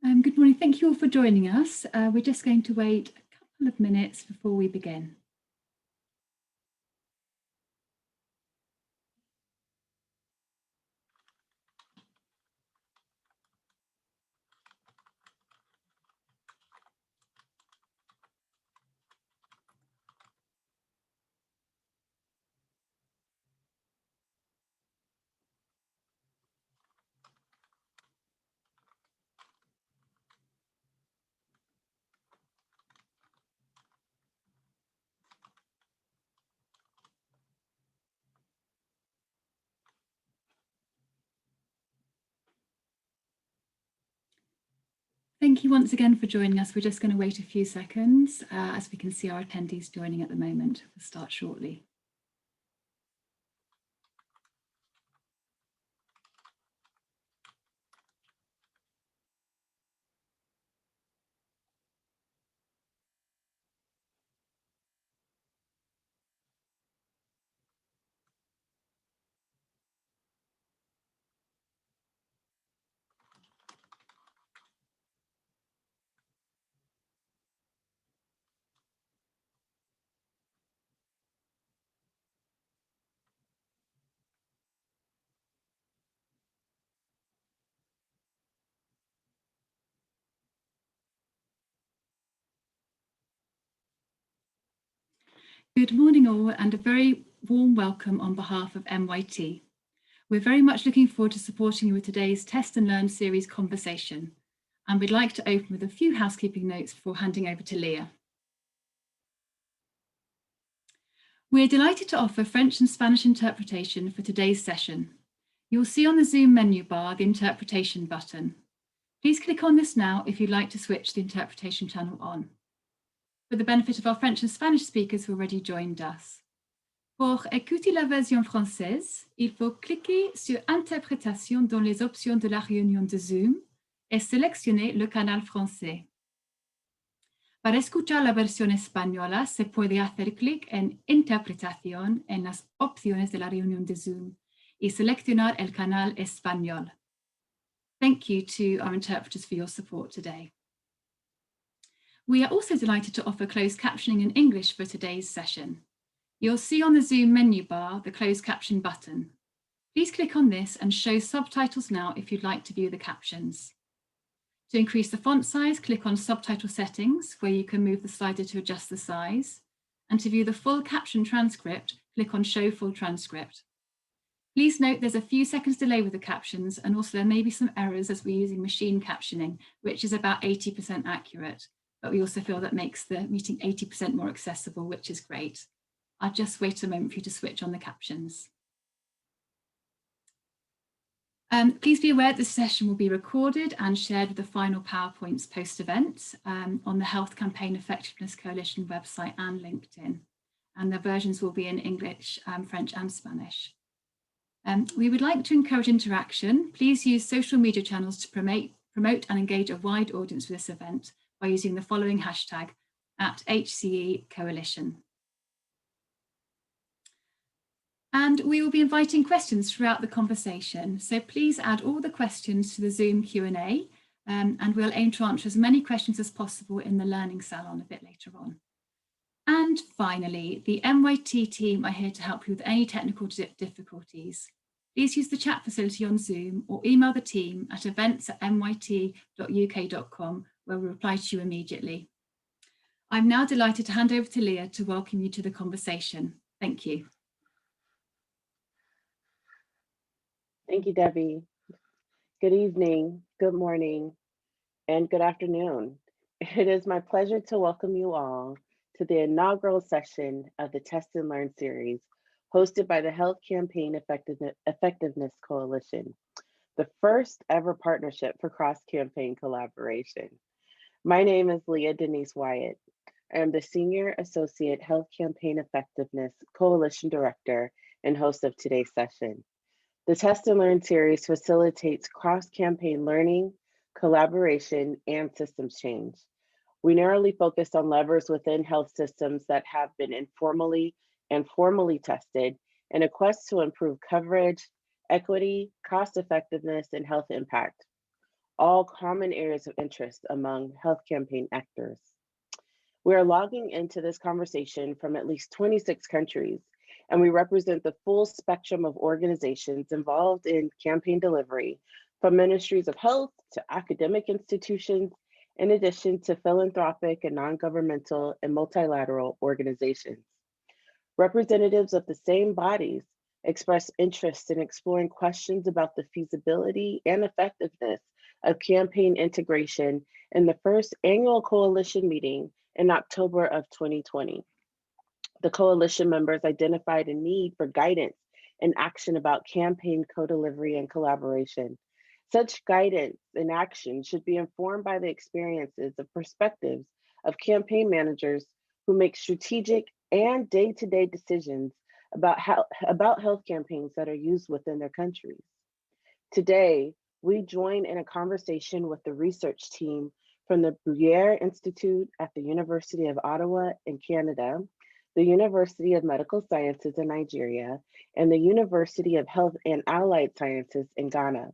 Good morning. Thank you all for joining us. We're just going to wait a couple of minutes before we begin. Thank you once again for joining us. We're just going to wait a few seconds as we can see our attendees joining at the moment. We'll start shortly. Good morning all, and a very warm welcome on behalf of MYT. We're very much looking forward to supporting you with today's Test and Learn series conversation, and we'd like to open with a few housekeeping notes before handing over to Leah. We're delighted to offer French and Spanish interpretation for today's session. You'll see on the Zoom menu bar the interpretation button. Please click on this now if you'd like to switch the interpretation channel on. For the benefit of our French and Spanish speakers who already joined us. Pour écouter la version française, il faut cliquer sur Interprétation dans les options de la réunion de Zoom et sélectionner le canal français. Para escuchar la versión española, se puede hacer clic en Interpretación en las opciones de la reunión de Zoom y seleccionar el canal español. Thank you to our interpreters for your support today. We are also delighted to offer closed captioning in English for today's session. You'll see on the Zoom menu bar the closed caption button. Please click on this and show subtitles now if you'd like to view the captions. To increase the font size, click on Subtitle Settings, where you can move the slider to adjust the size. And to view the full caption transcript, click on Show Full Transcript. Please note there's a few seconds delay with the captions, and also there may be some errors as we're using machine captioning, which is about 80% accurate. But we also feel that makes the meeting 80% more accessible, which is great. I'll just wait a moment for you to switch on the captions. Please be aware this session will be recorded and shared with the final PowerPoints post-event on the Health Campaign Effectiveness Coalition website and LinkedIn. And the versions will be in English, French and Spanish. We would like to encourage interaction. Please use social media channels to promote and engage a wide audience with this event by using the following hashtag @HCE Coalition. And we will be inviting questions throughout the conversation. So please add all the questions to the Zoom Q&A and we'll aim to answer as many questions as possible in the Learning Salon a bit later on. And finally, the MYT team are here to help you with any technical difficulties. Please use the chat facility on Zoom or email the team at events@myt.uk.com where we'll reply to you immediately. I'm now delighted to hand over to Leah to welcome you to the conversation. Thank you. Thank you, Debbie. Good evening, good morning, and good afternoon. It is my pleasure to welcome you all to the inaugural session of the Test and Learn series hosted by the Health Campaign Effectiveness Coalition, the first ever partnership for cross-campaign collaboration. My name is Leah Denise Wyatt. I am the Senior Associate Health Campaign Effectiveness Coalition Director and host of today's session. The Test and Learn series facilitates cross-campaign learning, collaboration, and systems change. We narrowly focus on levers within health systems that have been informally and formally tested in a quest to improve coverage, equity, cost effectiveness, and health impact. all common areas of interest among health campaign actors. We are logging into this conversation from at least 26 countries, and we represent the full spectrum of organizations involved in campaign delivery, from ministries of health to academic institutions, in addition to philanthropic and non-governmental and multilateral organizations. Representatives of the same bodies express interest in exploring questions about the feasibility and effectiveness of campaign integration in the first annual coalition meeting in October of 2020. The coalition members identified a need for guidance and action about campaign co-delivery and collaboration. Such guidance and action should be informed by the experiences and perspectives of campaign managers who make strategic and day-to-day decisions about health campaigns that are used within their countries. Today, we join in a conversation with the research team from the Bruyere Institute at the University of Ottawa in Canada, the University of Medical Sciences in Nigeria, and the University of Health and Allied Sciences in Ghana.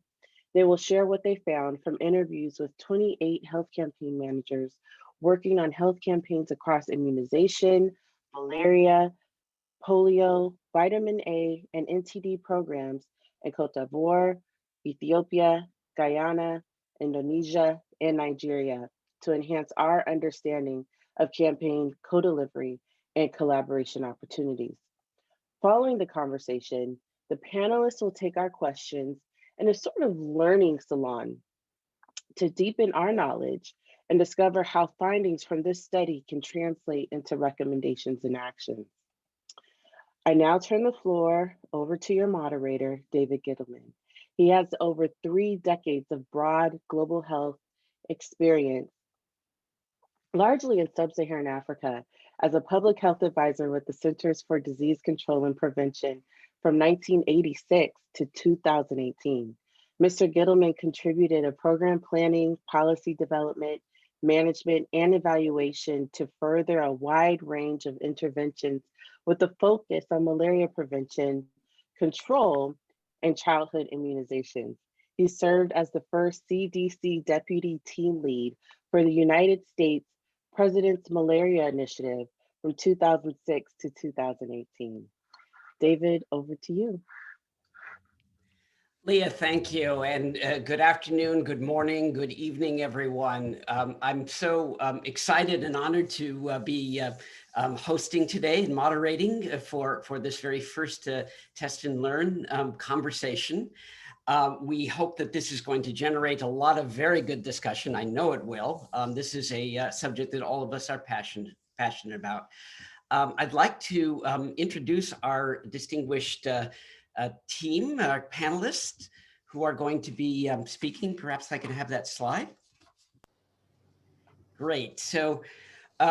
They will share what they found from interviews with 28 health campaign managers working on health campaigns across immunization, malaria, polio, vitamin A, and NTD programs in Cote d'Ivoire, Ethiopia, Guyana, Indonesia, and Nigeria to enhance our understanding of campaign co-delivery and collaboration opportunities. Following the conversation, the panelists will take our questions in a sort of learning salon to deepen our knowledge and discover how findings from this study can translate into recommendations and actions. I now turn the floor over to your moderator, David Gittleman. He has over 3 decades of broad global health experience, largely in sub-Saharan Africa, as a public health advisor with the Centers for Disease Control and Prevention from 1986 to 2018. Mr. Gittleman contributed a program planning, policy development, management, and evaluation to further a wide range of interventions with a focus on malaria prevention, control, and childhood immunization. He served as the first CDC deputy team lead for the United States President's Malaria Initiative from 2006 to 2018. David, over to you. Leah, thank you. And good afternoon, good morning, good evening, everyone. I'm so excited and honored to be hosting today and moderating for this very first test and learn conversation. We hope that this is going to generate a lot of very good discussion. I know it will. This is a subject that all of us are passionate about. I'd like to introduce our distinguished team, our panelists who are going to be speaking. Perhaps I can have that slide. Great. So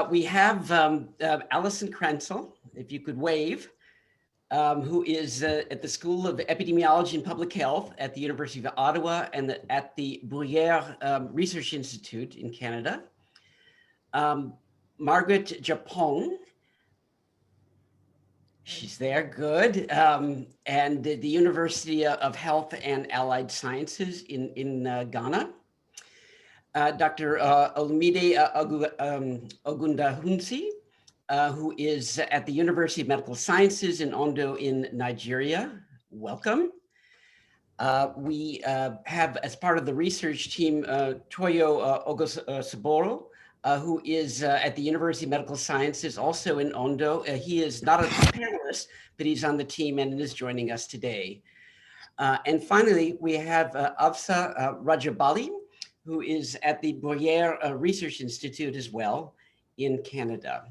we have Alison Krenzel, if you could wave, who is at the School of Epidemiology and Public Health at the University of Ottawa and at the Bruyere Research Institute in Canada. Margaret Japong. She's there, good. And the University of Health and Allied Sciences in Ghana. Dr. Olumide Ogundahunsi, who is at the University of Medical Sciences in Ondo in Nigeria. Welcome. We have, as part of the research team, Toyo Ogosaboro, who is at the University of Medical Sciences, also in Ondo. He is not a panelist, but he's on the team and is joining us today. And finally, we have Avsa Rajabali, who is at the Bruyere Research Institute as well in Canada.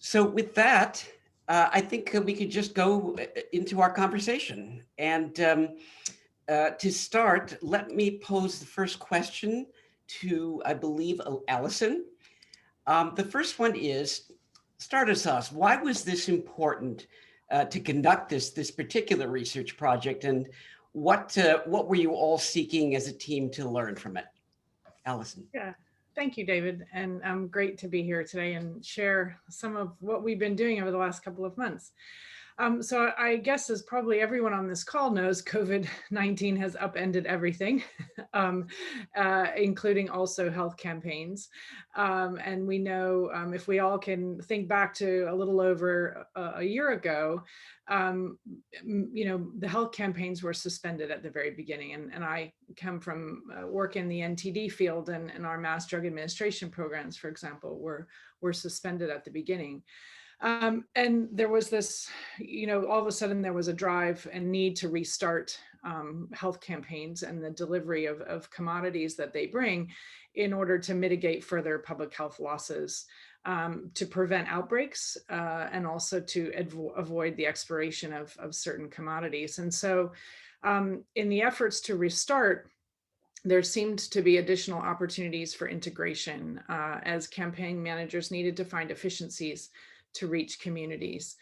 So with that, I think we could just go into our conversation. And to start, let me pose the first question to, I believe, Alison. The first one is, start us off. Why was this important to conduct this particular research project, and what were you all seeking as a team to learn from it? Alison. Yeah, thank you, David. And great to be here today and share some of what we've been doing over the last couple of months. So I guess, as probably everyone on this call knows, COVID-19 has upended everything, including also health campaigns. And we know, if we all can think back to a little over a year ago, the health campaigns were suspended at the very beginning. And I come from work in the NTD field, and our mass drug administration programs, for example, were suspended at the beginning. And there was this, all of a sudden there was a drive and need to restart health campaigns and the delivery of commodities that they bring in order to mitigate further public health losses, to prevent outbreaks, and also to avoid the expiration of certain commodities. And so in the efforts to restart, there seemed to be additional opportunities for integration, as campaign managers needed to find efficiencies to reach communities.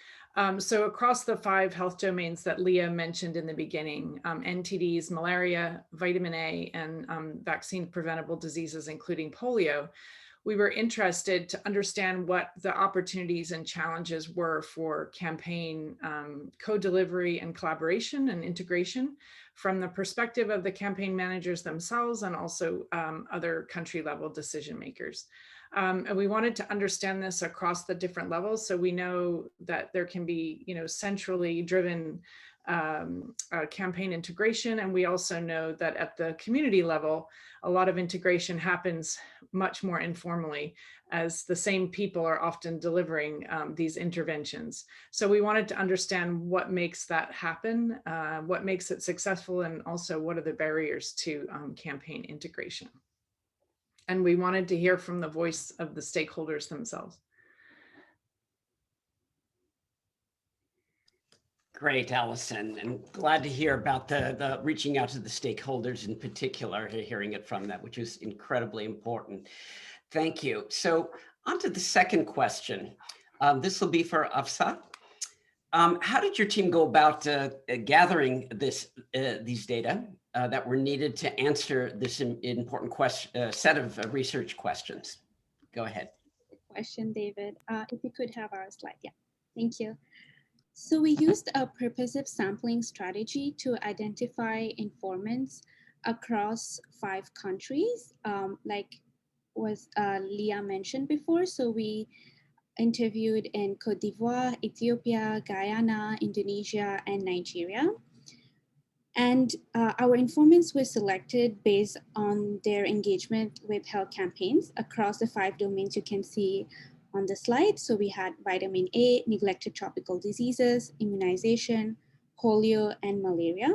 So across the 5 health domains that Leah mentioned in the beginning, NTDs, malaria, vitamin A, and vaccine preventable diseases, including polio, we were interested to understand what the opportunities and challenges were for campaign co-delivery and collaboration and integration from the perspective of the campaign managers themselves, and also other country level decision makers. And we wanted to understand this across the different levels. So we know that there can be, centrally driven campaign integration. And we also know that at the community level, a lot of integration happens much more informally, as the same people are often delivering these interventions. So we wanted to understand what makes that happen, what makes it successful, and also what are the barriers to campaign integration. And we wanted to hear from the voice of the stakeholders themselves. Great, Allison, and glad to hear about the reaching out to the stakeholders in particular, hearing it from them, which is incredibly important. Thank you. So on to the second question. This will be for Afsa. How did your team go about gathering these data that were needed to answer this important set of research questions? Go ahead. Good question, David. If we could have our slide. Yeah, thank you. So we used a purposive sampling strategy to identify informants across 5 countries, like was Leah mentioned before. So we interviewed in Cote d'Ivoire, Ethiopia, Guyana, Indonesia, and Nigeria. And our informants were selected based on their engagement with health campaigns across the 5 domains you can see on the slide. So we had vitamin A, neglected tropical diseases, immunization, polio, and malaria.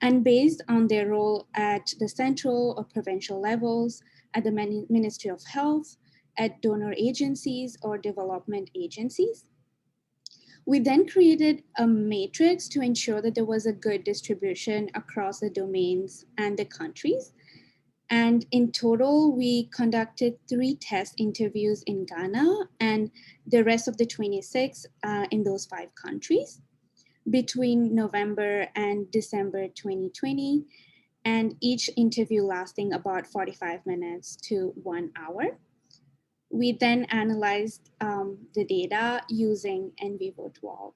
And based on their role at the central or provincial levels, at the Ministry of Health, at donor agencies or development agencies. We then created a matrix to ensure that there was a good distribution across the domains and the countries. And in total, we conducted 3 test interviews in Ghana and the rest of the 26 in those 5 countries between November and December 2020, and each interview lasting about 45 minutes to 1 hour. We then analyzed the data using NVivo 12.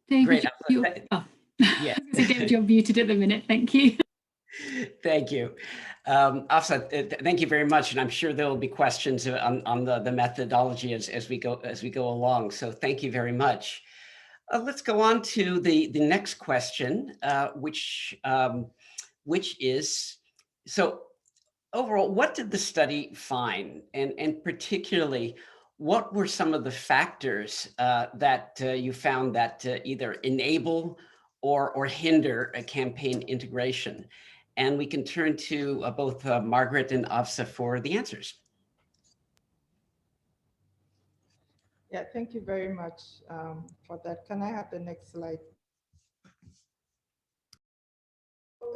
David, Great. Yeah. David, you're muted at the minute. Thank you. Thank you. Afsa, thank you very much. And I'm sure there will be questions on the methodology as we go along. So thank you very much. Let's go on to the next question, which is, so overall, what did the study find? And particularly, what were some of the factors that you found that either enable or hinder a campaign integration? And we can turn to both Margaret and Afsa for the answers. Yeah, thank you very much for that. Can I have the next slide?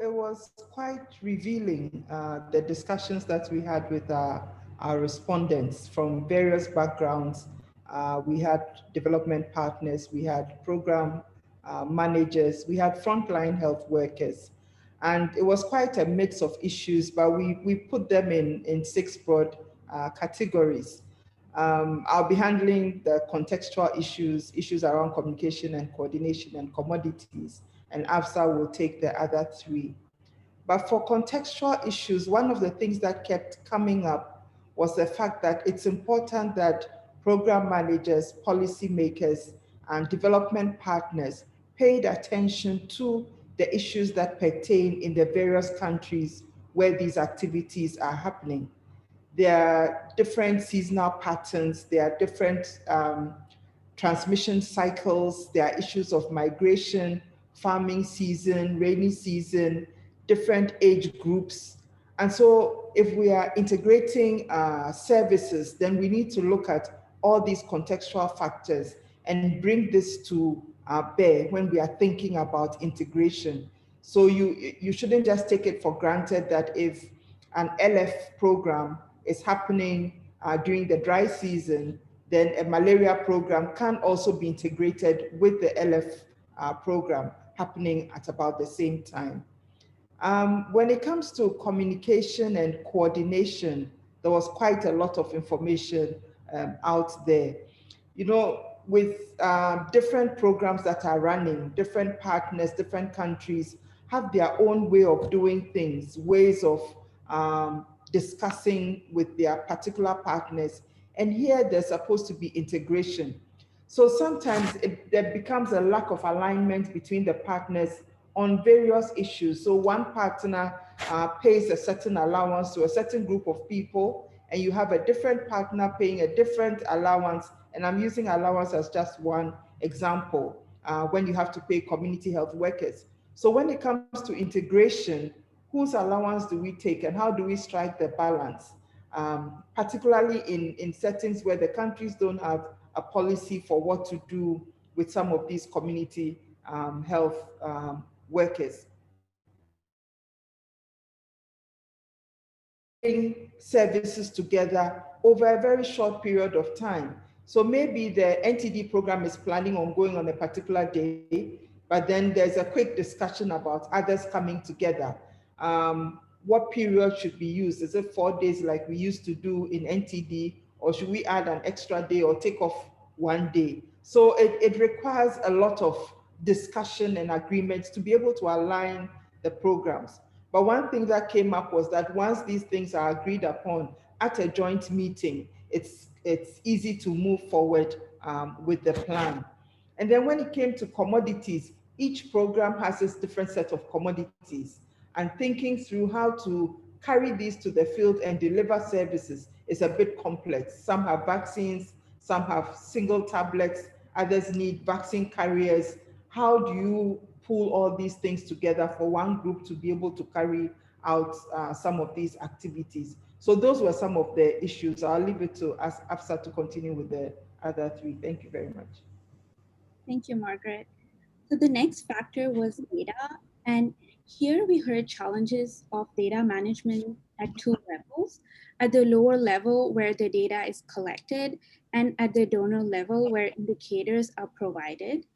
It was quite revealing, the discussions that we had with our respondents from various backgrounds. We had development partners, we had program managers, we had frontline health workers. And it was quite a mix of issues, but we put them in 6 broad categories. I'll be handling the contextual issues around communication and coordination and commodities, and AFSA will take the other 3. But for contextual issues, one of the things that kept coming up was the fact that it's important that program managers, policymakers, and development partners paid attention to the issues that pertain in the various countries where these activities are happening. There are different seasonal patterns, there are different transmission cycles, there are issues of migration, farming season, rainy season, different age groups. And so if we are integrating services, then we need to look at all these contextual factors and bring this to bear when we are thinking about integration. So you shouldn't just take it for granted that if an LF program is happening during the dry season, then a malaria program can also be integrated with the LF program happening at about the same time. When it comes to communication and coordination, there was quite a lot of information out there. You know, with different programs that are running, different partners, different countries have their own way of doing things, ways of discussing with their particular partners. And here there's supposed to be integration. So sometimes there becomes a lack of alignment between the partners on various issues. So one partner pays a certain allowance to a certain group of people, and you have a different partner paying a different allowance. And I'm using allowance as just one example when you have to pay community health workers. So when it comes to integration, whose allowance do we take and how do we strike the balance? Particularly in settings where the countries don't have a policy for what to do with some of these community health workers. Services together over a very short period of time. So maybe the NTD program is planning on going on a particular day, but then there's a quick discussion about others coming together. What period should be used? Is it 4 days like we used to do in NTD, or should we add an extra day or take off 1 day? So it requires a lot of discussion and agreements to be able to align the programs. But one thing that came up was that once these things are agreed upon at a joint meeting, it's easy to move forward with the plan. And then when it came to commodities, each program has its different set of commodities. And thinking through how to carry these to the field and deliver services is a bit complex. Some have vaccines, some have single tablets, others need vaccine carriers. How do you pull all these things together for one group to be able to carry out some of these activities? So those were some of the issues. I'll leave it to Afsa to continue with the other 3. Thank you very much. Thank you, Margaret. So the next factor was data. And here we heard challenges of data management at 2 levels, at the lower level where the data is collected and at the donor level where indicators are provided.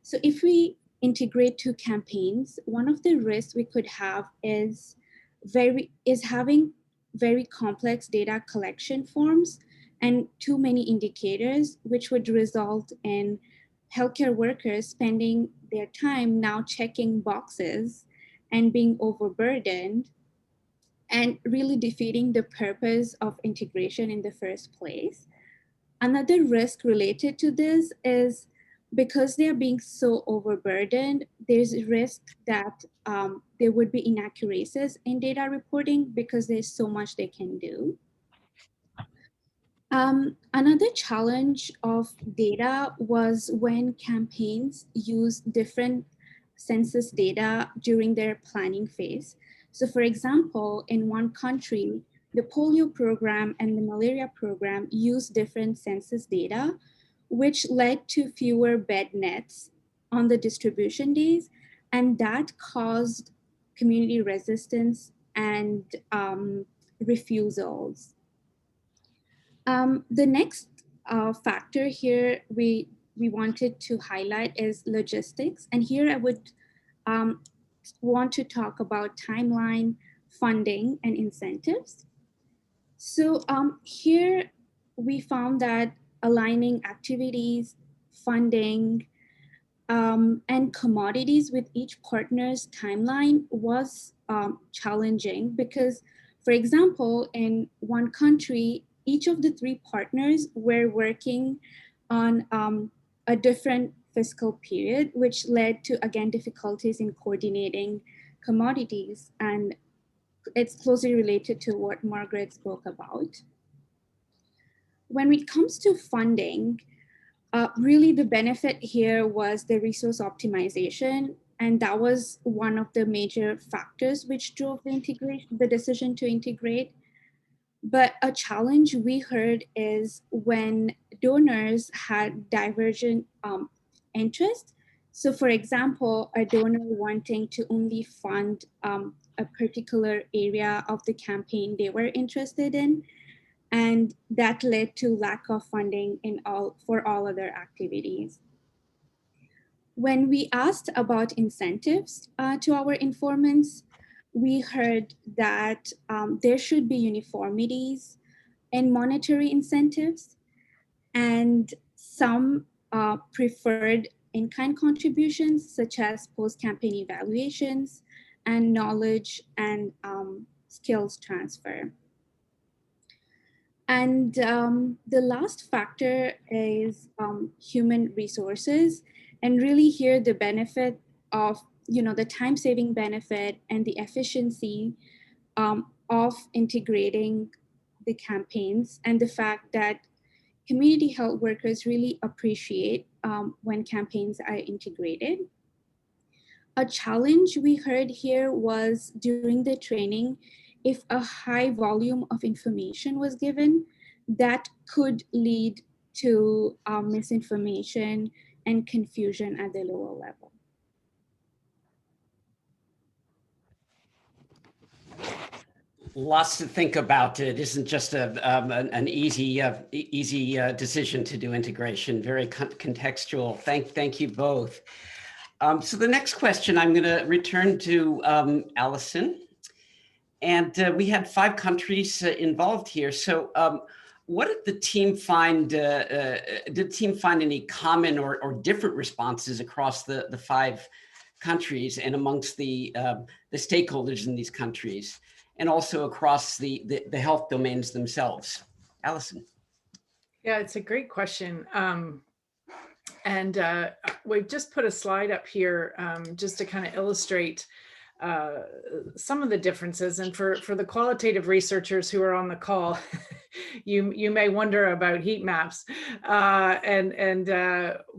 So if we integrate 2 campaigns, one of the risks we could have is having very complex data collection forms and too many indicators, which would result in healthcare workers spending their time now checking boxes and being overburdened and really defeating the purpose of integration in the first place. Another risk related to this is because they're being so overburdened, there's a risk that there would be inaccuracies in data reporting because there's so much they can do. Another challenge of data was when campaigns use different census data during their planning phase. So for example, in one country, the polio program and the malaria program use different census data, which led to fewer bed nets on the distribution days. And that caused community resistance and refusals. The next factor here we wanted to highlight is logistics. And here I would want to talk about timeline, funding, and incentives. So here we found that aligning activities, funding, and commodities with each partner's timeline was challenging because, for example, in one country, each of the three partners were working on a different fiscal period, which led to, again, difficulties in coordinating commodities. And it's closely related to what Margaret spoke about. When it comes to funding, really the benefit here was the resource optimization. And that was one of the major factors which drove the decision to integrate. But a challenge we heard is when donors had divergent interests. So for example, a donor wanting to only fund a particular area of the campaign they were interested in, and that led to lack of funding for all other activities. When we asked about incentives to our informants, we heard that there should be uniformities in monetary incentives, and some preferred in-kind contributions such as post-campaign evaluations and knowledge and skills transfer. And the last factor is human resources, and really here the benefit of, the time-saving benefit and the efficiency of integrating the campaigns, and the fact that community health workers really appreciate when campaigns are integrated. A challenge we heard here was during the training, if a high volume of information was given, that could lead to misinformation and confusion at the lower level. Lots to think about. It isn't just an easy decision to do integration. Very contextual. Thank you both. So the next question, I'm going to return to Allison. And we had 5 countries involved here. So what did the team find? Did the team find any common or different responses across the 5 countries and amongst the stakeholders in these countries, and also across the health domains themselves? Allison. Yeah, it's a great question. And we've just put a slide up here just to kind of illustrate some of the differences. And for the qualitative researchers who are on the call, you may wonder about heat maps. And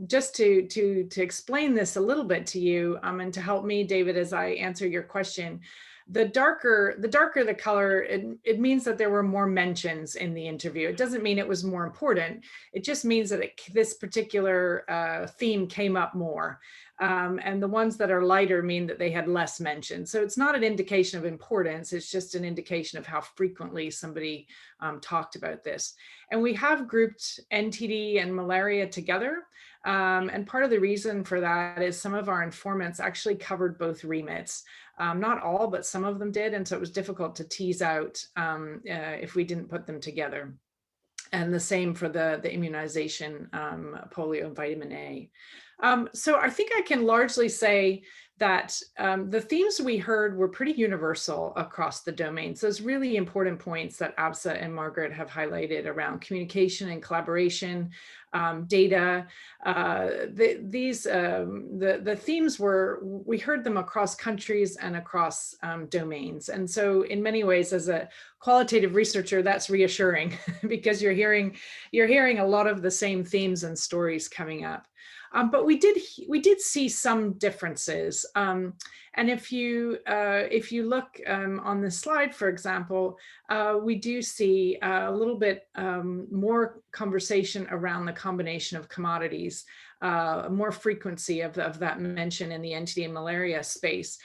just to explain this a little bit to you, and to help me, David, as I answer your question, the darker the color, it means that there were more mentions in the interview. It doesn't mean it was more important. It just means that this particular theme came up more. And the ones that are lighter mean that they had less mention. So it's not an indication of importance. It's just an indication of how frequently somebody talked about this. And we have grouped NTD and malaria together. And part of the reason for that is some of our informants actually covered both remits. Not all, but some of them did. And so it was difficult to tease out if we didn't put them together. And the same for the immunization, polio and vitamin A. So I think I can largely say that the themes we heard were pretty universal across the domains. Those really important points that Absa and Margaret have highlighted around communication and collaboration, data. The themes we heard them across countries and across domains. And so in many ways, as a qualitative researcher, that's reassuring because you're hearing a lot of the same themes and stories coming up. But we did see some differences, and if you look on this slide, for example, we do see a little bit more conversation around the combination of commodities, more frequency of that mention in the NTD and malaria space.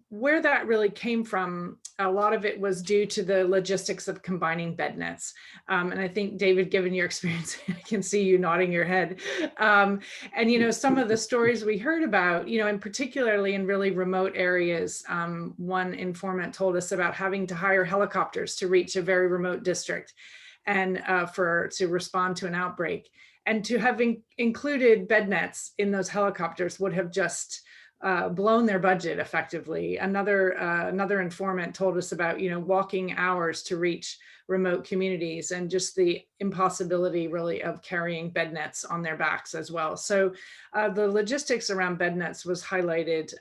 Where that really came from, a lot of it was due to the logistics of combining bed nets. And I think, David, given your experience, I can see you nodding your head. And, you know, some of the stories we heard about, you know, and particularly in really remote areas, one informant told us about having to hire helicopters to reach a very remote district and to respond to an outbreak. And to have included bed nets in those helicopters would have just blown their budget effectively. Another informant told us about, you know, walking hours to reach remote communities and just the impossibility really of carrying bed nets on their backs as well. So the logistics around bed nets was highlighted.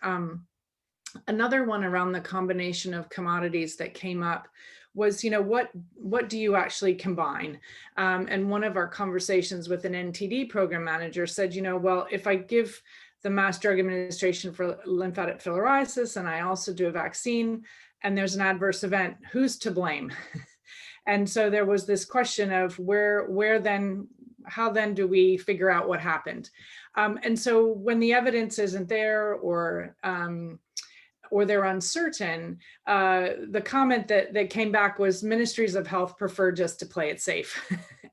Another one around the combination of commodities that came up was, you know, what do you actually combine? And one of our conversations with an NTD program manager said, you know, well, if I give the mass drug administration for lymphatic filariasis and I also do a vaccine and there's an adverse event, who's to blame? And so there was this question of how then do we figure out what happened? And so when the evidence isn't there or they're uncertain, the comment that came back was ministries of health prefer just to play it safe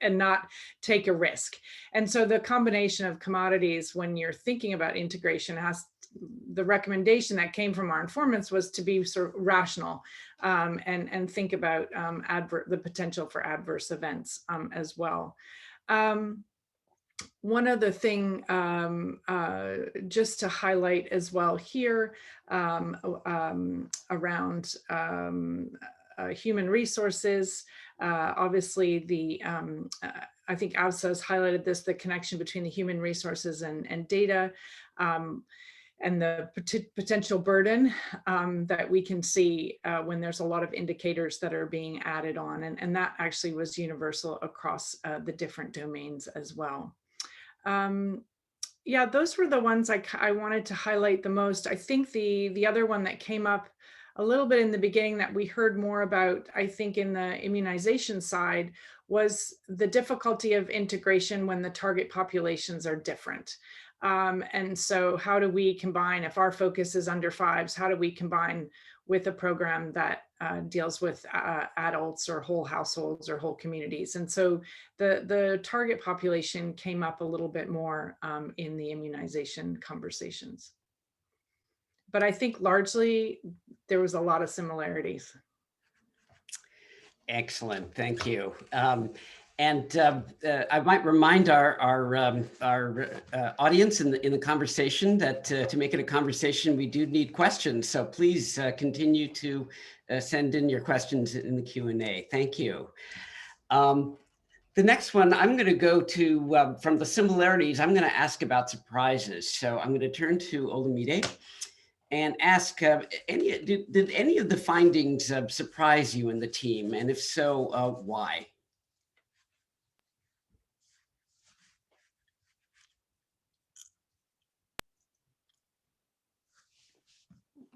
and not take a risk. And so the combination of commodities when you're thinking about integration the recommendation that came from our informants was to be sort of rational and think about the potential for adverse events as well. One other thing just to highlight as well here around human resources, obviously I think AVSA has highlighted this, the connection between the human resources and data and the potential burden that we can see when there's a lot of indicators that are being added on. And that actually was universal across the different domains as well. Yeah, those were the ones I wanted to highlight the most. I think the other one that came up a little bit in the beginning that we heard more about, I think in the immunization side, was the difficulty of integration when the target populations are different. And so how do we combine, if our focus is under fives, how do we combine with a program that deals with adults or whole households or whole communities? And so the target population came up a little bit more in the immunization conversations. But I think largely there was a lot of similarities. Excellent, thank you. And I might remind our audience in the conversation that to make it a conversation, we do need questions. So please continue to send in your questions in the Q&A. Thank you. The next one, I'm going to go to, from the similarities, I'm going to ask about surprises. So I'm going to turn to Olumide and ask, did any of the findings surprise you and the team? And if so, why?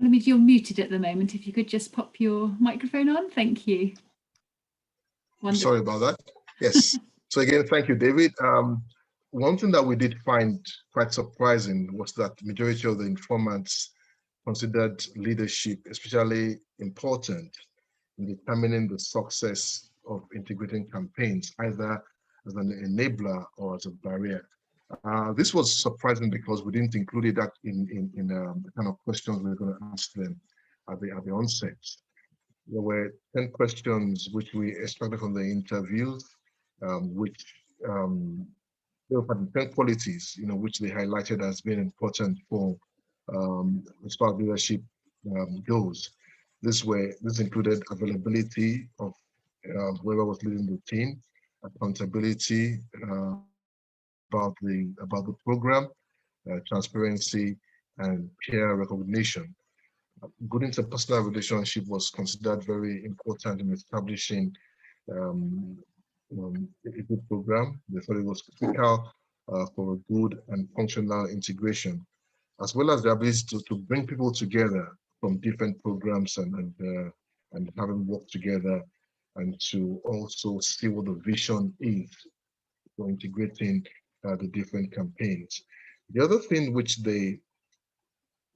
Olumide, you're muted at the moment. If you could just pop your microphone on, thank you. Wonderful. Sorry about that. Yes. So again, thank you, David. One thing that we did find quite surprising was that the majority of the informants considered leadership especially important in determining the success of integrating campaigns, either as an enabler or as a barrier. This was surprising because we didn't include that in the kind of questions we were going to ask them at the onset. There were 10 questions which we extracted from the interviews, which there were 10 qualities, which they highlighted as being important for as far as leadership goes. This included availability of whoever was leading the team, accountability about the program, transparency, and peer recognition. Good interpersonal relationship was considered very important in establishing a good program. They thought it was critical for a good and functional integration, as well as the ability to bring people together from different programs and have them work together, and to also see what the vision is for integrating the different campaigns. The other thing which they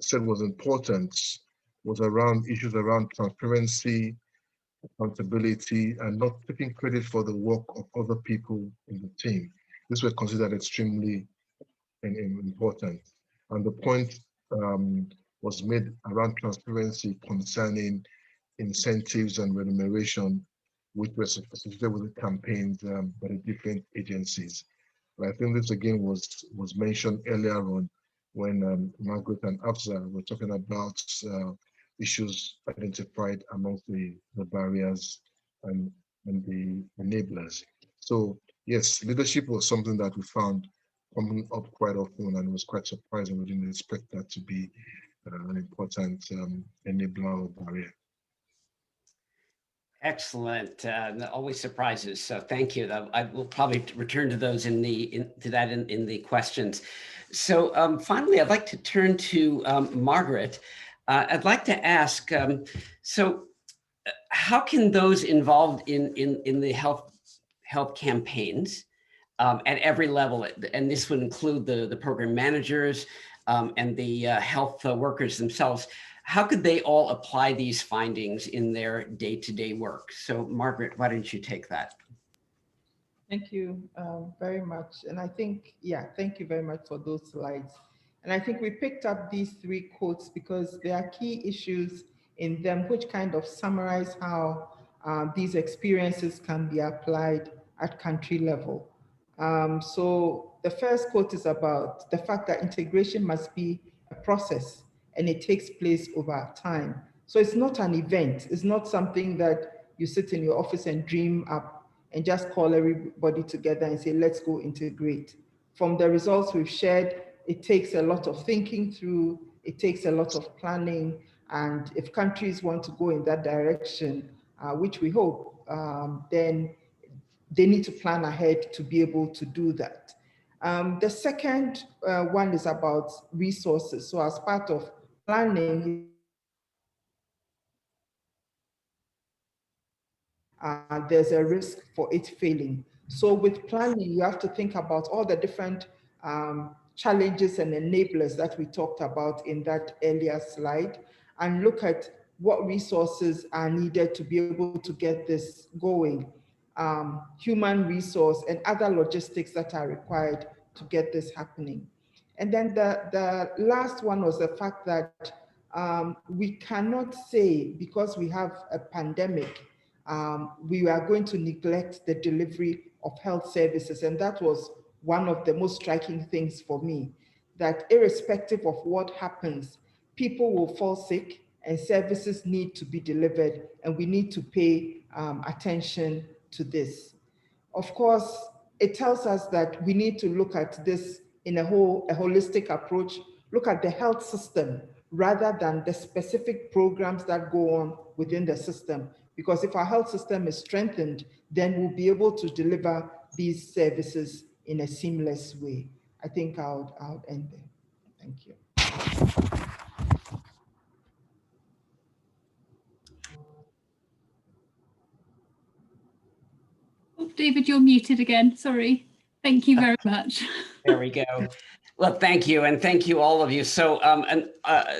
said was important was around issues around transparency, accountability, and not taking credit for the work of other people in the team. These were considered extremely important. And the point was made around transparency concerning incentives and remuneration, which were associated with the campaigns by the different agencies. But I think this again was mentioned earlier on when Margaret and Afza were talking about issues identified amongst the barriers and the enablers. So yes, leadership was something that we found coming up quite often, and it was quite surprising. We didn't expect that to be an important enabler or barrier. Excellent. Always surprises. So thank you. I will probably return to those in the questions. So finally, I'd like to turn to Margaret. I'd like to ask, how can those involved in the health campaigns at every level, and this would include the program managers and the health workers themselves, how could they all apply these findings in their day-to-day work? So Margaret, why don't you take that? Thank you very much. And I think, yeah, thank you very much for those slides. And I think we picked up these 3 quotes because there are key issues in them which kind of summarize how these experiences can be applied at country level. So the first quote is about the fact that integration must be a process and it takes place over time. So it's not an event. It's not something that you sit in your office and dream up and just call everybody together and say, let's go integrate. From the results we've shared, it takes a lot of thinking through, it takes a lot of planning. And if countries want to go in that direction, which we hope, then they need to plan ahead to be able to do that. The second one is about resources. So as part of planning, there's a risk for it failing. So with planning, you have to think about all the different challenges and enablers that we talked about in that earlier slide, and look at what resources are needed to be able to get this going. Human resource and other logistics that are required to get this happening. And then the last one was the fact that we cannot say, because we have a pandemic, we are going to neglect the delivery of health services. And that was one of the most striking things for me, that irrespective of what happens, people will fall sick and services need to be delivered, and we need to pay attention to this. Of course, it tells us that we need to look at this in a holistic approach, look at the health system rather than the specific programs that go on within the system. Because if our health system is strengthened, then we'll be able to deliver these services in a seamless way. I think I'll end there. Thank you. Oh, David, you're muted again. Sorry. Thank you very much. There we go. Well, thank you. And thank you, all of you. So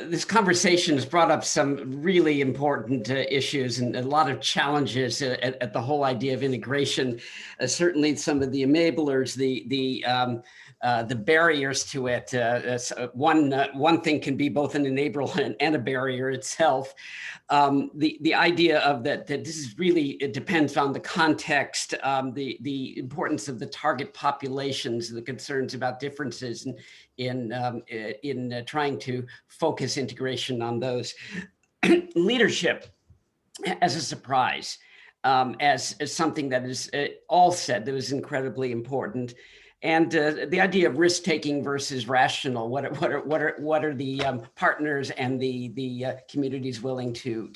this conversation has brought up some really important issues and a lot of challenges at the whole idea of integration. Certainly some of the enablers, the barriers to it. One thing can be both an enabler and a barrier itself. The idea of that this is really, it depends on the context, the importance of the target populations, the concerns about differences in trying to focus integration on those. Leadership as a surprise, as something that is all said that was incredibly important. And the idea of risk-taking versus rational. What are the partners and the communities willing to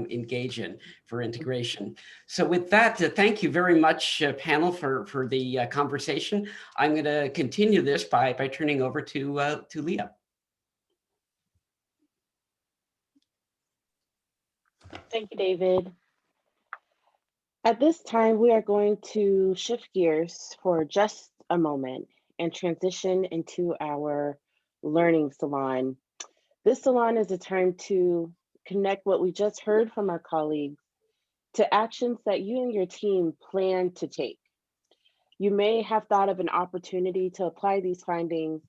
engage in for integration? So with that, thank you very much, panel, for the conversation. I'm going to continue this by turning over to Leah. Thank you, David. At this time, we are going to shift gears for just a moment and transition into our learning salon. This salon is a time to connect what we just heard from our colleagues to actions that you and your team plan to take. You may have thought of an opportunity to apply these findings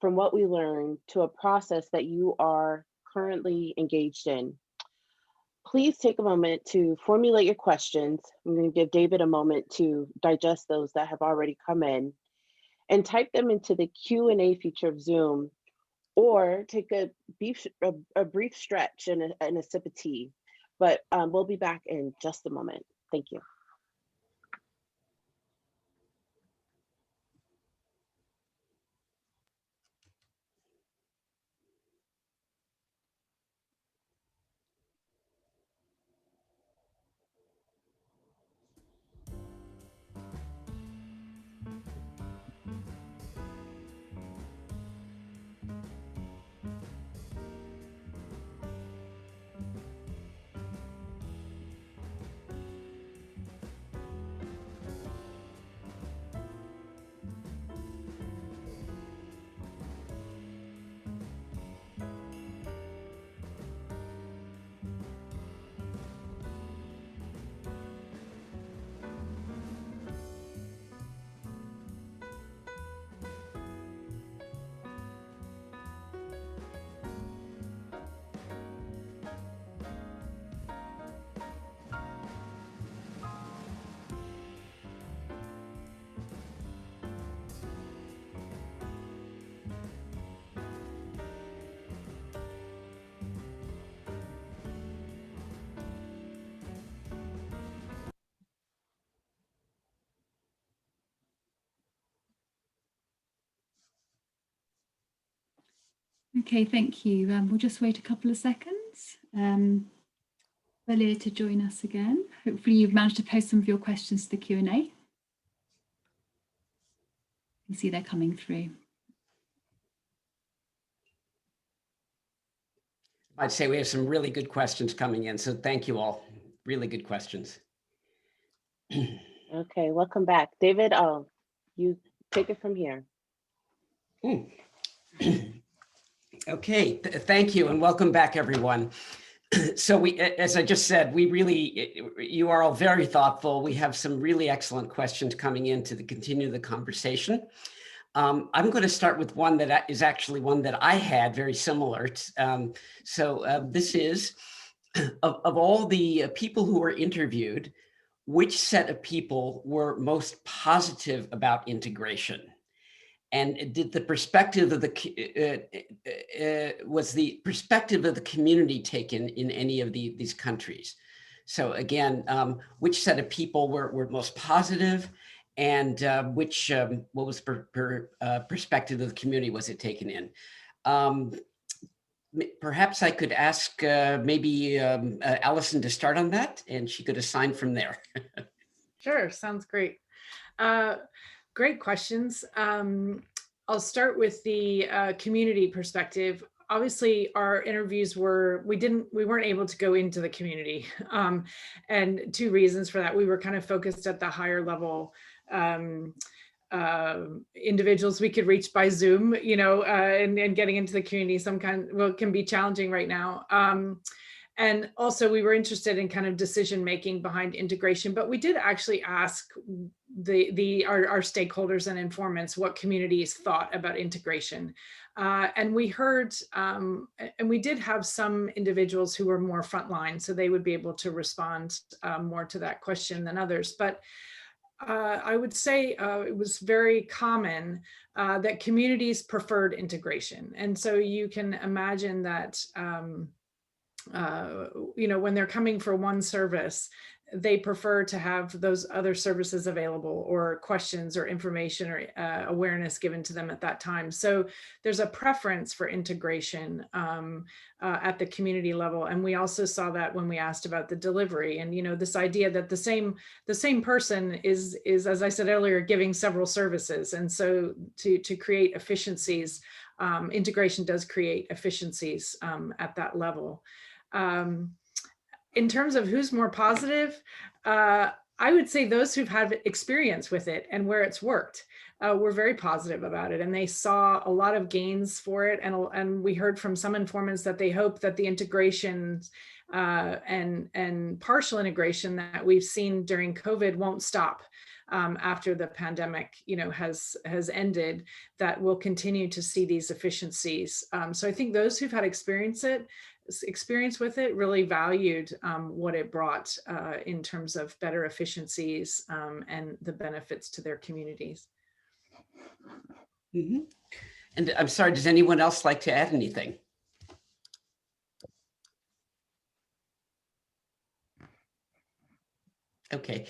from what we learned to a process that you are currently engaged in. Please take a moment to formulate your questions. I'm going to give David a moment to digest those that have already come in and type them into the Q&A feature of Zoom, or take a brief stretch and a sip of tea. But we'll be back in just a moment. Thank you. Okay, thank you. We'll just wait a couple of seconds. Bruyere to join us again. Hopefully you've managed to post some of your questions to the Q&A. You can see they're coming through. I'd say we have some really good questions coming in, so thank you all. Really good questions. Okay, welcome back. David, you take it from here. Okay, thank you and welcome back, everyone. So we, as I just said, you are all very thoughtful. We have some really excellent questions coming in to continue the conversation. I'm going to start with one that is actually one that I had very similar. This is, of all the people who were interviewed, which set of people were most positive about integration? And did the perspective of was the perspective of the community taken in any of these countries? So again, which set of people were most positive, and what was perspective of the community was it taken in? Perhaps I could ask maybe Allison to start on that, and she could assign from there. Sure, sounds great. Great questions. I'll start with the community perspective. Obviously, our interviews we weren't able to go into the community, and two reasons for that. We were kind of focused at the higher level individuals we could reach by Zoom, and getting into the community can be challenging right now. And also we were interested in kind of decision making behind integration, but we did actually ask our stakeholders and informants what communities thought about integration. And we heard, and we did have some individuals who were more frontline, so they would be able to respond more to that question than others. But I would say it was very common that communities preferred integration. And so you can imagine that when they're coming for one service, they prefer to have those other services available, or questions or information or awareness given to them at that time. So there's a preference for integration at the community level. And we also saw that when we asked about the delivery, and this idea that the same person is, as I said earlier, giving several services. And so to create efficiencies, integration does create efficiencies at that level. In terms of who's more positive, I would say those who've had experience with it and where it's worked were very positive about it, and they saw a lot of gains for it. And we heard from some informants that they hope that the integration and partial integration that we've seen during COVID won't stop after the pandemic, has ended. That we'll continue to see these efficiencies. So I think those who've had experience with it really valued what it brought in terms of better efficiencies and the benefits to their communities. Mm-hmm. And I'm sorry, does anyone else like to add anything? Okay,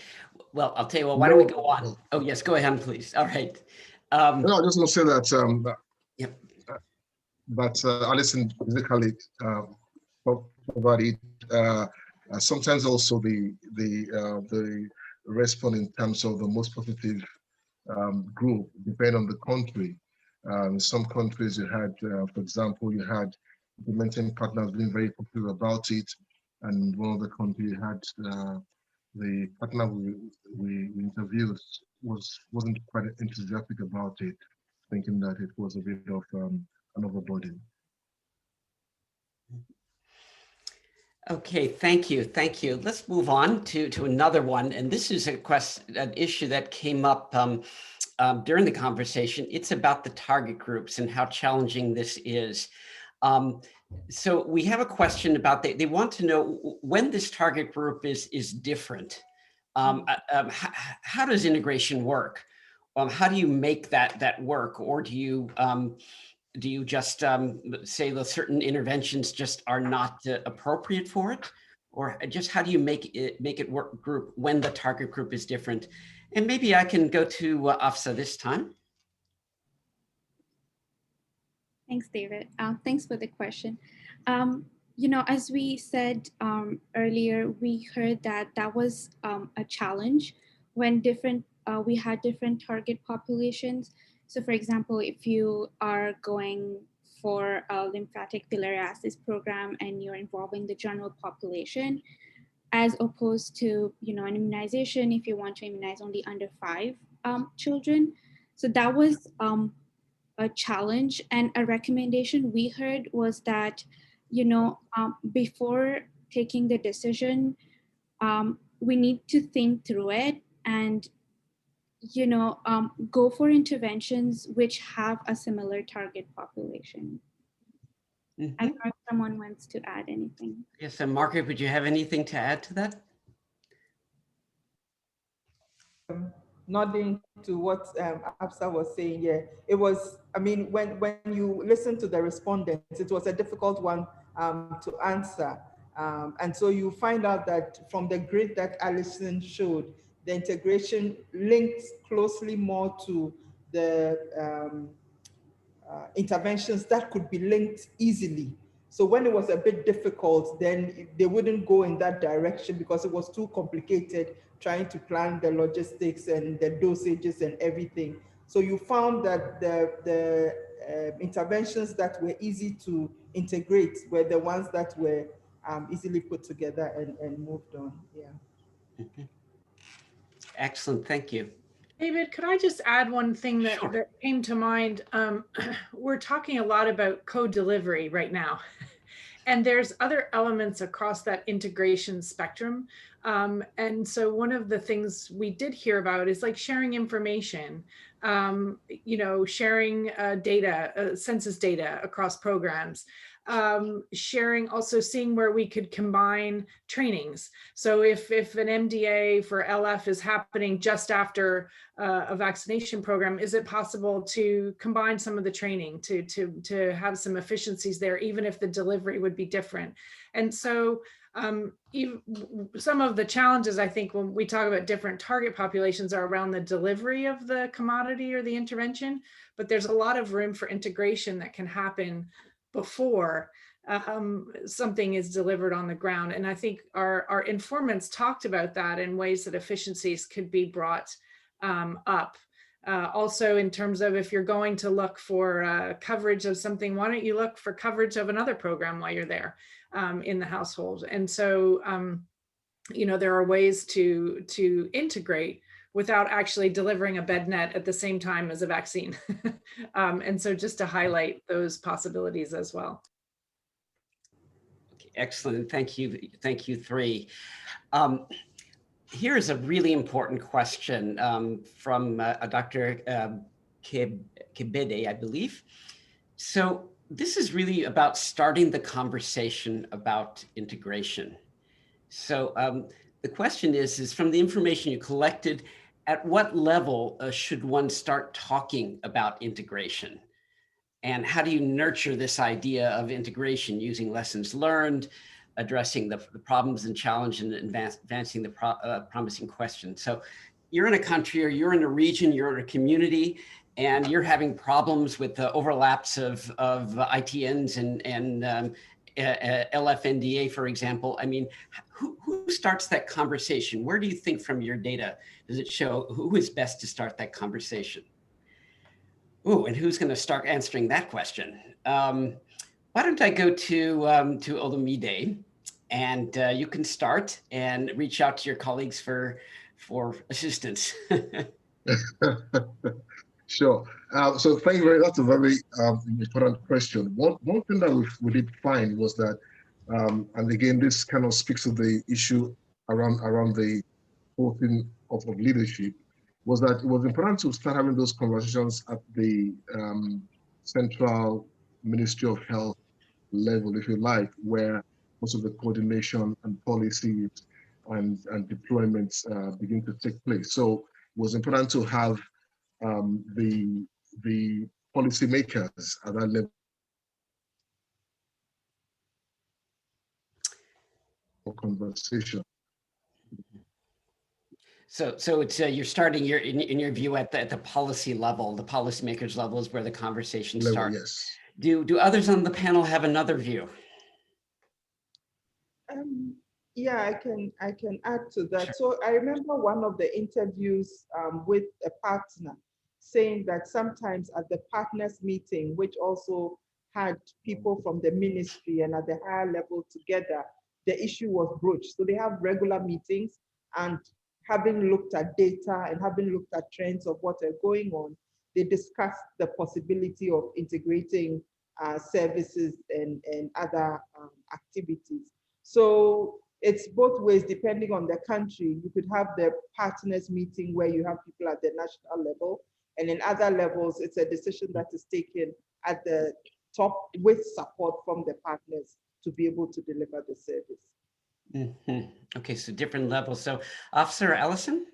well, I'll tell you what, why don't we go on? Oh, yes, go ahead, please. All right. No, I just want to say that Yep. Alison basically provided sometimes also the response in terms of the most positive group depend on the country. In some countries you had, for example, you had implementing partners being very positive about it, and one of the countries you had the partner we interviewed wasn't quite enthusiastic about it, thinking that it was a bit of an overburden. Okay, thank you. Let's move on to another one, and this is an issue that came up during the conversation. It's about the target groups and how challenging this is. So we have a question about, they want to know when this target group is different. How does integration work? How do you make that work? Or do you just say that certain interventions just are not appropriate for it? Or just how do you make it work group when the target group is different? And maybe I can go to Afsa this time. Thanks, David. Thanks for the question. As we said earlier, we heard that was a challenge when we had different target populations. So for example, if you are going for a lymphatic filariasis program and you're involving the general population, as opposed to, an immunization, if you want to immunize only under 5 children. So that was a challenge, and a recommendation we heard was that, before taking the decision, we need to think through it and, go for interventions which have a similar target population. Mm-hmm. I don't know if someone wants to add anything. Yes, and Margaret, would you have anything to add to that? Nodding to what Afsa was saying, yeah, it was, when you listen to the respondents, it was a difficult one to answer. And so you find out that from the grid that Alison showed, the integration links closely more to the interventions that could be linked easily. So when it was a bit difficult, then they wouldn't go in that direction because it was too complicated trying to plan the logistics and the dosages and everything. So you found that the interventions that were easy to integrate were the ones that were easily put together and moved on. Yeah. Mm-hmm. Excellent, thank you. David, could I just add one thing that, Sure. that came to mind? We're talking a lot about co-delivery right now. And there's other elements across that integration spectrum. And so one of the things we did hear about is like sharing information, sharing data, census data across programs, sharing, also seeing where we could combine trainings. So if an MDA for LF is happening just after a vaccination program, is it possible to combine some of the training to have some efficiencies there, even if the delivery would be different? And so some of the challenges, I think, when we talk about different target populations are around the delivery of the commodity or the intervention, but there's a lot of room for integration that can happen before something is delivered on the ground. And I think our informants talked about that in ways that efficiencies could be brought up. Also in terms of if you're going to look for coverage of something, why don't you look for coverage of another program while you're there in the household? And so there are ways to integrate without actually delivering a bed net at the same time as a vaccine. And so just to highlight those possibilities as well. Okay, excellent. Thank you. Thank you, three. Here is a really important question from Dr. Kebede, I believe. So this is really about starting the conversation about integration. So the question is from the information you collected, at what level should one start talking about integration? And how do you nurture this idea of integration using lessons learned, addressing the problems and challenge, and advancing the promising questions? So you're in a country, or you're in a region, you're in a community, and you're having problems with the overlaps of ITNs and LFNDA, for example. I mean, who starts that conversation? Where do you think from your data does it show who is best to start that conversation? Ooh, and who's going to start answering that question? Why don't I go to Olumide, and you can start and reach out to your colleagues for assistance. Sure. So thank you very much. That's a very important question. One thing that we did find was that, and again, this kind of speaks to the issue around the whole thing of leadership, was that it was important to start having those conversations at the central Ministry of Health level, if you like, where most of the coordination and policies and deployments begin to take place. So it was important to have the policymakers at that level of conversation. So it's you're starting in your view at the policy level, the policymakers level is where the conversation starts. Yes. Do others on the panel have another view? Yeah, I can add to that. Sure. So I remember one of the interviews with a partner saying that sometimes at the partners meeting, which also had people from the ministry and at the higher level together, the issue was broached. So they have regular meetings, and having looked at data and having looked at trends of what are going on, they discussed the possibility of integrating services and other activities. So it's both ways depending on the country. You could have the partners meeting where you have people at the national level, and in other levels, it's a decision that is taken at the top with support from the partners to be able to deliver the service. Mm-hmm. Okay, so different levels. So Officer Ellison,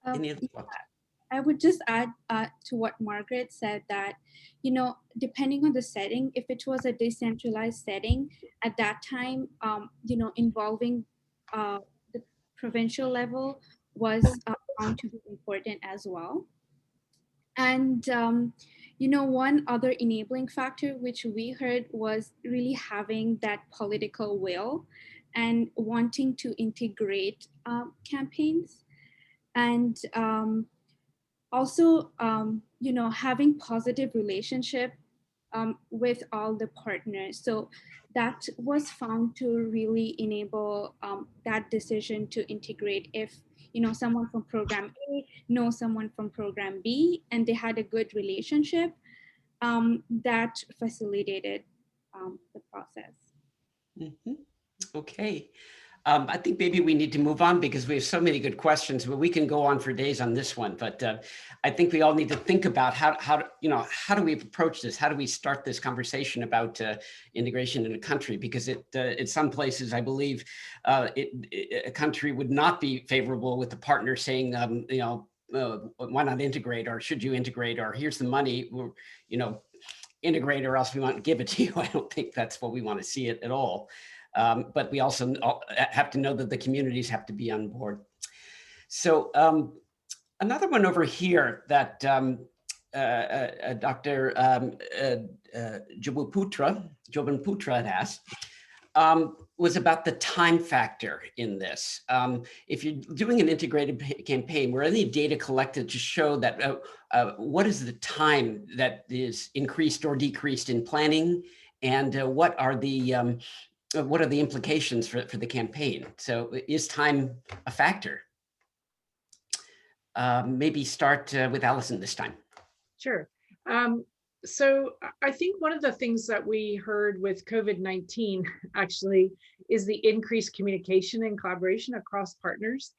any other thoughts? I would just add to what Margaret said that, depending on the setting, if it was a decentralized setting at that time, involving the provincial level was found to be important as well. And, one other enabling factor which we heard was really having that political will and wanting to integrate campaigns. And also, having positive relationship with all the partners. So that was found to really enable that decision to integrate if, someone from program A knows someone from program B and they had a good relationship, that facilitated the process. Mm-hmm. Okay. I think maybe we need to move on because we have so many good questions, but we can go on for days on this one. But I think we all need to think about how do we approach this? How do we start this conversation about integration in a country? Because in some places, I believe a country would not be favorable with the partner saying, why not integrate, or should you integrate, or here's the money, integrate or else we won't give it to you. I don't think that's what we want to see it at all. But we also have to know that the communities have to be on board. So another one over here that Dr. Jobanputra had asked was about the time factor in this. If you're doing an integrated campaign, were any data collected to show that what is the time that is increased or decreased in planning, and what are the what are the implications for the campaign? So is time a factor? Maybe start with Allison this time. Sure. So I think one of the things that we heard with COVID-19 actually is the increased communication and collaboration across partners,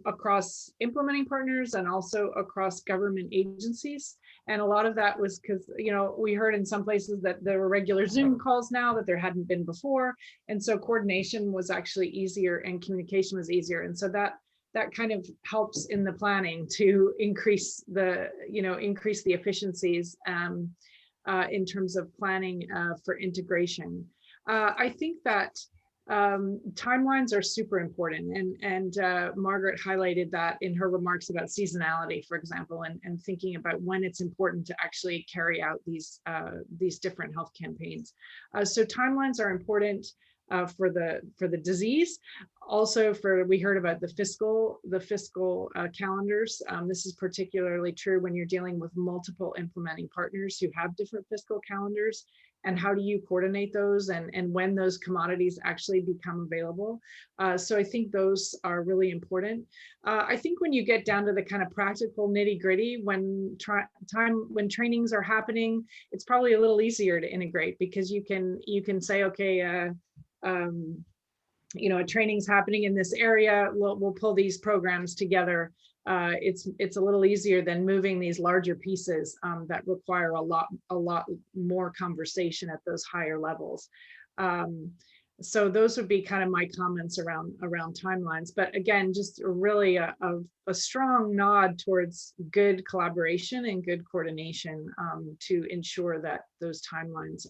across implementing partners and also across government agencies. And a lot of that was because, you know, we heard in some places that there were regular Zoom calls now that there hadn't been before. And so coordination was actually easier and communication was easier. And so that kind of helps in the planning to increase the, increase the efficiencies in terms of planning for integration. I think that timelines are super important, and Margaret highlighted that in her remarks about seasonality, for example, and thinking about when it's important to actually carry out these different health campaigns. So timelines are important for the disease. Also, we heard about the fiscal calendars. This is particularly true when you're dealing with multiple implementing partners who have different fiscal calendars. And how do you coordinate those, and when those commodities actually become available? So I think those are really important. I think when you get down to the kind of practical nitty gritty, when trainings are happening, it's probably a little easier to integrate, because you can say, okay, a training's happening in this area, we'll pull these programs together. It's a little easier than moving these larger pieces that require a lot more conversation at those higher levels. So those would be kind of my comments around timelines. But again, just really a strong nod towards good collaboration and good coordination to ensure that those timelines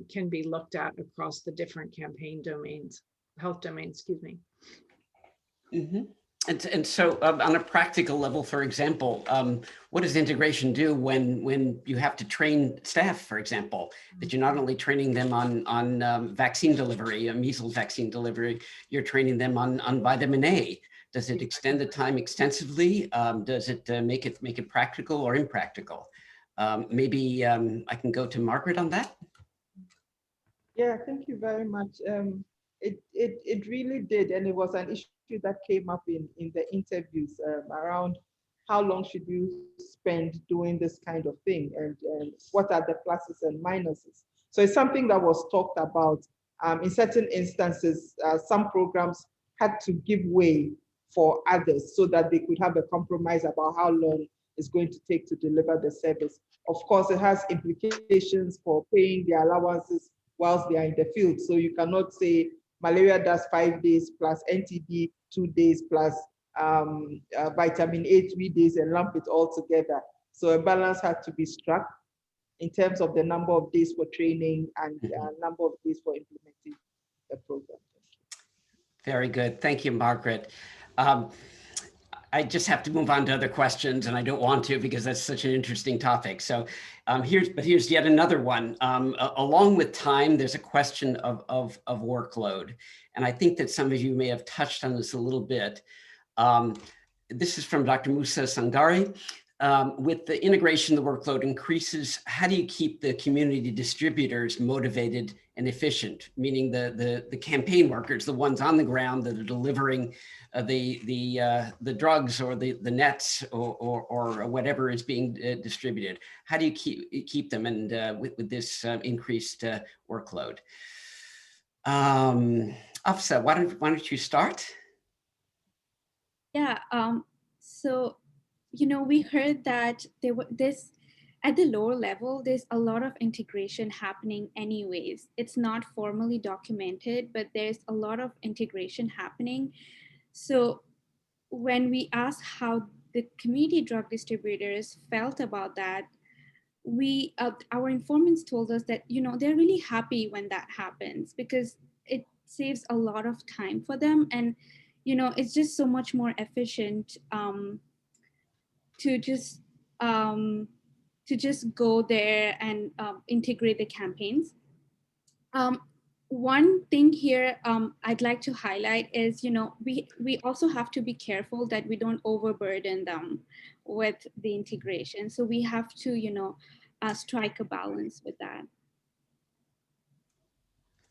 can be looked at across the different campaign domains, health domains, excuse me. Mm-hmm. And so on a practical level, for example, what does integration do when you have to train staff, for example, that you're not only training them on vaccine delivery, measles vaccine delivery, you're training them on vitamin A? Does it extend the time extensively? Does it make it practical or impractical? Maybe I can go to Margaret on that. Yeah, thank you very much. It really did, and it was an issue that came up in the interviews around how long should you spend doing this kind of thing, and what are the pluses and minuses. So it's something that was talked about. In certain instances, some programs had to give way for others so that they could have a compromise about how long it's going to take to deliver the service. Of course, it has implications for paying the allowances whilst they are in the field. So you cannot say malaria does 5 days plus NTD 2 days plus vitamin A 3 days and lump it all together. So a balance had to be struck in terms of the number of days for training and number of days for implementing the program. Very good. Thank you, Margaret. I just have to move on to other questions, and I don't want to because that's such an interesting topic. So here's yet another one. Along with time, there's a question of workload. And I think that some of you may have touched on this a little bit. This is from Dr. Musa Sangari. With the integration, the workload increases. How do you keep the community distributors motivated and efficient? Meaning the campaign workers, the ones on the ground that are delivering the drugs or the nets or whatever is being distributed. How do you keep them and with this increased workload? Afsa, why don't you start? Yeah. So, we heard that at the lower level, there's a lot of integration happening anyways. It's not formally documented, but there's a lot of integration happening. So when we asked how the community drug distributors felt about that, our informants told us that, they're really happy when that happens because it saves a lot of time for them. And, it's just so much more efficient to just go there and integrate the campaigns. One thing here I'd like to highlight is, we also have to be careful that we don't overburden them with the integration. So we have to, strike a balance with that.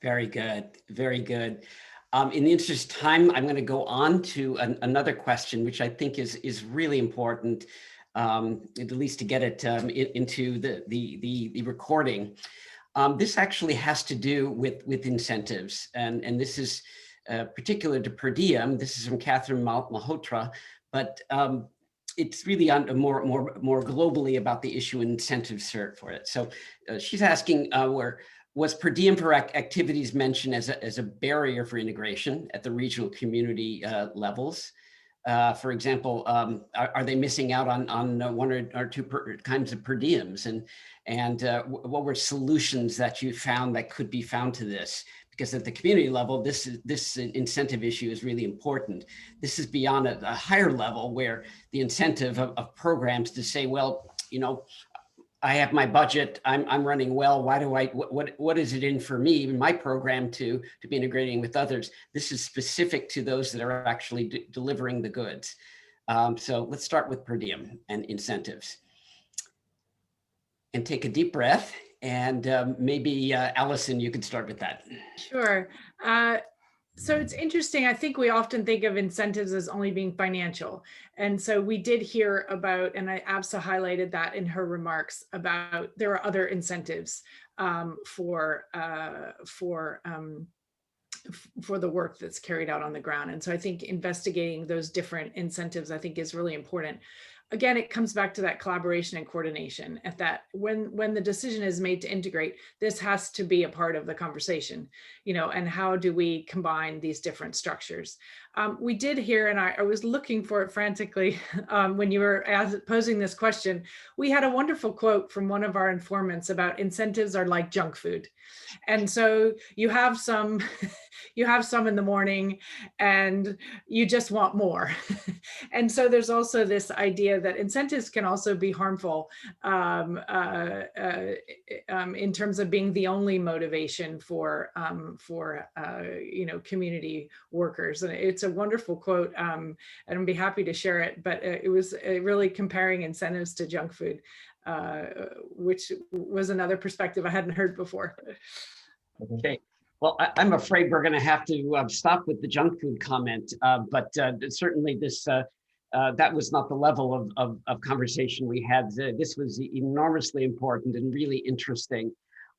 Very good, very good. In the interest of time, I'm going to go on to another question, which I think is really important, at least to get it into the recording. This actually has to do with incentives, and this is particular to per diem. This is from Catherine Malhotra, but it's really on more globally about the issue and incentives for it. So she's asking was per diem for activities mentioned as a barrier for integration at the regional community levels? For example, are they missing out on one or two kinds of per diems? And what were solutions that you found that could be found to this? Because at the community level, this incentive issue is really important. This is beyond a higher level where the incentive of programs to say, well, you know, I have my budget, I'm running well. Why do what is it in for me, in my program to be integrating with others? This is specific to those that are actually delivering the goods. So let's start with per diem and incentives. And take a deep breath, and maybe Allison, you could start with that. Sure. So it's interesting. I think we often think of incentives as only being financial. And so we did hear about, and ABSA highlighted that in her remarks, about there are other incentives for the work that's carried out on the ground. And so I think investigating those different incentives, I think, is really important. Again, it comes back to that collaboration and coordination at that when the decision is made to integrate, this has to be a part of the conversation, you know, and how do we combine these different structures? We did hear, and I was looking for it frantically when you were posing this question, we had a wonderful quote from one of our informants about incentives are like junk food. And so you have some, you have some in the morning and you just want more. And so there's also this idea that incentives can also be harmful in terms of being the only motivation for you know, community workers. And it's a wonderful quote, and I'd be happy to share it, but it was really comparing incentives to junk food, which was another perspective I hadn't heard before. Okay. Well, I'm afraid we're going to have to stop with the junk food comment, but certainly this that was not the level of conversation we had. This was enormously important and really interesting.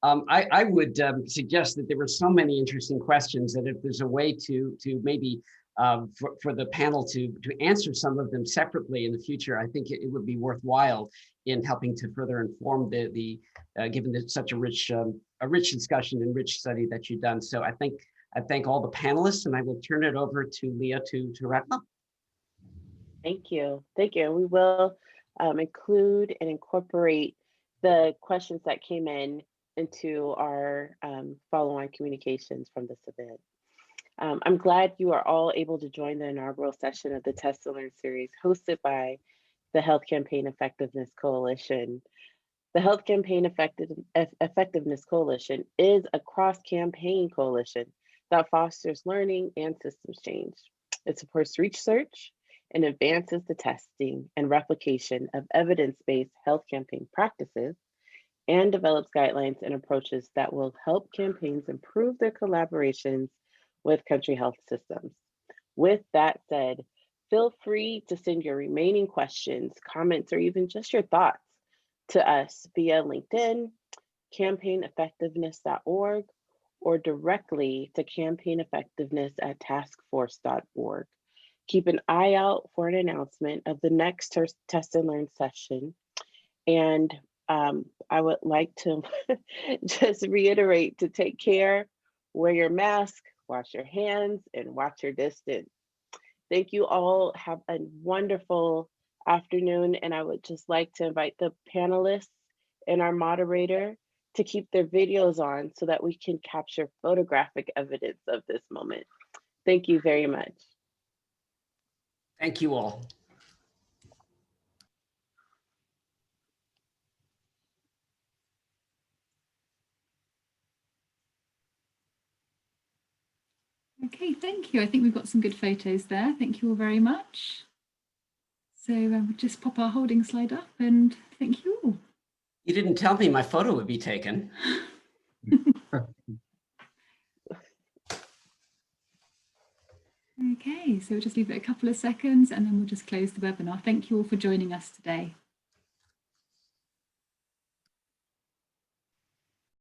I would suggest that there were so many interesting questions that if there's a way to maybe for the panel to answer some of them separately in the future, I think it would be worthwhile in helping to further inform given that such a rich discussion and rich study that you've done. So I thank all the panelists, and I will turn it over to Leah to wrap up. Thank you. Thank you. We will include and incorporate the questions that came into our follow-on communications from this event. I'm glad you are all able to join the inaugural session of the Test to Learn series hosted by the Health Campaign Effectiveness Coalition. The Health Campaign Effectiveness Coalition is a cross-campaign coalition that fosters learning and systems change. It supports research and advances the testing and replication of evidence-based health campaign practices and develops guidelines and approaches that will help campaigns improve their collaborations with country health systems. With that said, feel free to send your remaining questions, comments, or even just your thoughts to us via LinkedIn, campaigneffectiveness.org, or directly to campaigneffectiveness@taskforce.org. Keep an eye out for an announcement of the next Test and Learn session. And I would like to just reiterate to take care, wear your mask, wash your hands, and watch your distance. Thank you all. Have a wonderful afternoon. And I would just like to invite the panelists and our moderator to keep their videos on so that we can capture photographic evidence of this moment. Thank you very much. Thank you all. Okay, thank you. I think we've got some good photos there. Thank you all very much. So we'll just pop our holding slide up and thank you all. You didn't tell me my photo would be taken. Okay, so we'll just leave it a couple of seconds and then we'll just close the webinar. Thank you all for joining us today.